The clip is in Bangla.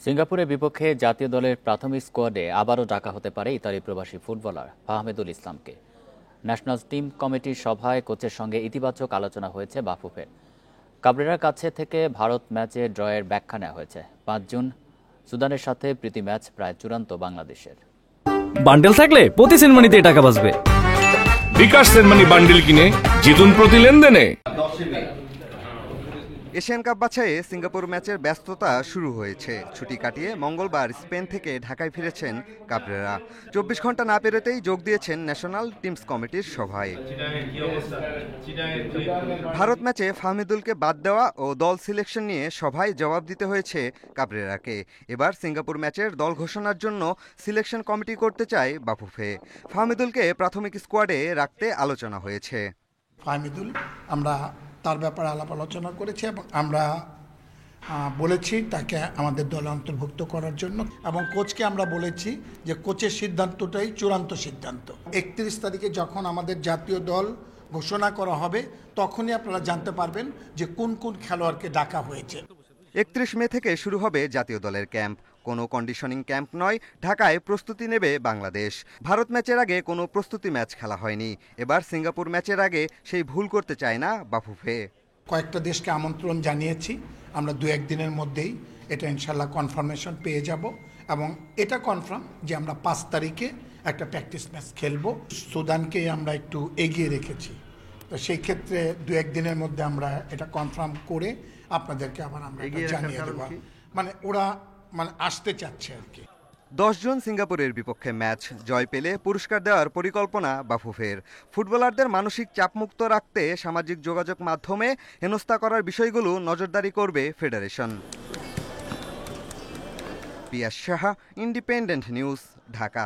সিঙ্গাপুরের বিপক্ষে জাতীয় দলের প্রাথমিক স্কোয়াডে আবারও ডাকা হতে পারে ইতালি প্রবাসী ফুটবলার ফাহমেদুল ইসলামকে। ন্যাশনাল টিম কমিটির সভায় কোচের সঙ্গে ইতিবাচক আলোচনা হয়েছে বাফুফের। কাবরেরার কাছে থেকে ভারত ম্যাচে ড্রয়ের ব্যাখ্যা নেওয়া হয়েছে। 5 জুন সুদানের সাথে প্রীতি ম্যাচ প্রায় চূড়ান্ত বাংলাদেশের। বান্ডেল থাকলে প্রতি সেনমানিতে টাকা বাঁচবে। বিকাশ সেনমানি বান্ডেল কিনে জিতুন প্রতি লেনদেনে। এশিয়ান কাপ বাছাইয়ে সিঙ্গাপুর ম্যাচের ব্যস্ততা শুরু হয়েছে। ছুটি কাটিয়ে মঙ্গলবার স্পেন থেকে ঢাকায় ফিরেছেন কাবরেরা। 24 ঘন্টা না পেরোতেই যোগ দিয়েছেন ন্যাশনাল টিমস কমিটির সভায়। ভারত ম্যাচে ফাহমিদুলকে বাদ দেওয়া ও দল সিলেকশন নিয়ে সভায় জবাব দিতে হয়েছে কাবরেরাকে। এবার সিঙ্গাপুর ম্যাচের দল ঘোষণার জন্য সিলেকশন কমিটি করতে চায় বাফুফে। ফাহমিদুলকে প্রাথমিক স্কোয়াডে রাখতে আলোচনা হয়েছে। ফাহমিদুল আমরা তার ব্যাপারে আলাপ আলোচনা করেছি এবং আমরা বলেছি তাকে আমাদের দলে অন্তর্ভুক্ত করার জন্য, এবং কোচকে আমরা বলেছি যে কোচের সিদ্ধান্তটাই চূড়ান্ত সিদ্ধান্ত। 31 তারিখে যখন আমাদের জাতীয় দল ঘোষণা করা হবে তখনই আপনারা জানতে পারবেন যে কোন কোন খেলোয়াড়কে ডাকা হয়েছে। 31 মে থেকে শুরু হবে জাতীয় দলের ক্যাম্প। কোনো কন্ডিশনিং ক্যাম্প নয়, ঢাকায় প্রস্তুতি নেবে বাংলাদেশ। ভারত ম্যাচের আগে কোনো প্রস্তুতি ম্যাচ খেলা হয়নি। এবার সিঙ্গাপুর ম্যাচের আগে সেই ভুল করতে চায় না বাফুফে। কয়েকটা দেশকে আমন্ত্রণ জানিয়েছি, আমরা 2-1 দিনের মধ্যেই এটা ইনশাল্লাহ কনফার্মেশন পেয়ে যাব, এবং এটা কনফার্ম যে আমরা 5 তারিখে একটা প্র্যাকটিস ম্যাচ খেলবো। সুদানকে আমরা একটু এগিয়ে রেখেছি, তো সেই ক্ষেত্রে 2-1 দিনের মধ্যে আমরা এটা কনফার্ম করে আপনাদেরকে আবার আমরা জানিয়ে দেবো। ওরা আসতে চাচ্ছে আর কি। 10 জুন সিঙ্গাপুরের বিপক্ষে ম্যাচ। জয় পেলে পুরস্কার দেওয়ার পরিকল্পনা বাফুফের। ফুটবলারদের মানসিক চাপমুক্ত রাখতে সামাজিক যোগাযোগ মাধ্যমে হেনস্থা করার বিষয়গুলো নজরদারি করবে ফেডারেশন। পিয়াস সাহা, ইন্ডিপেন্ডেন্ট নিউজ, ঢাকা।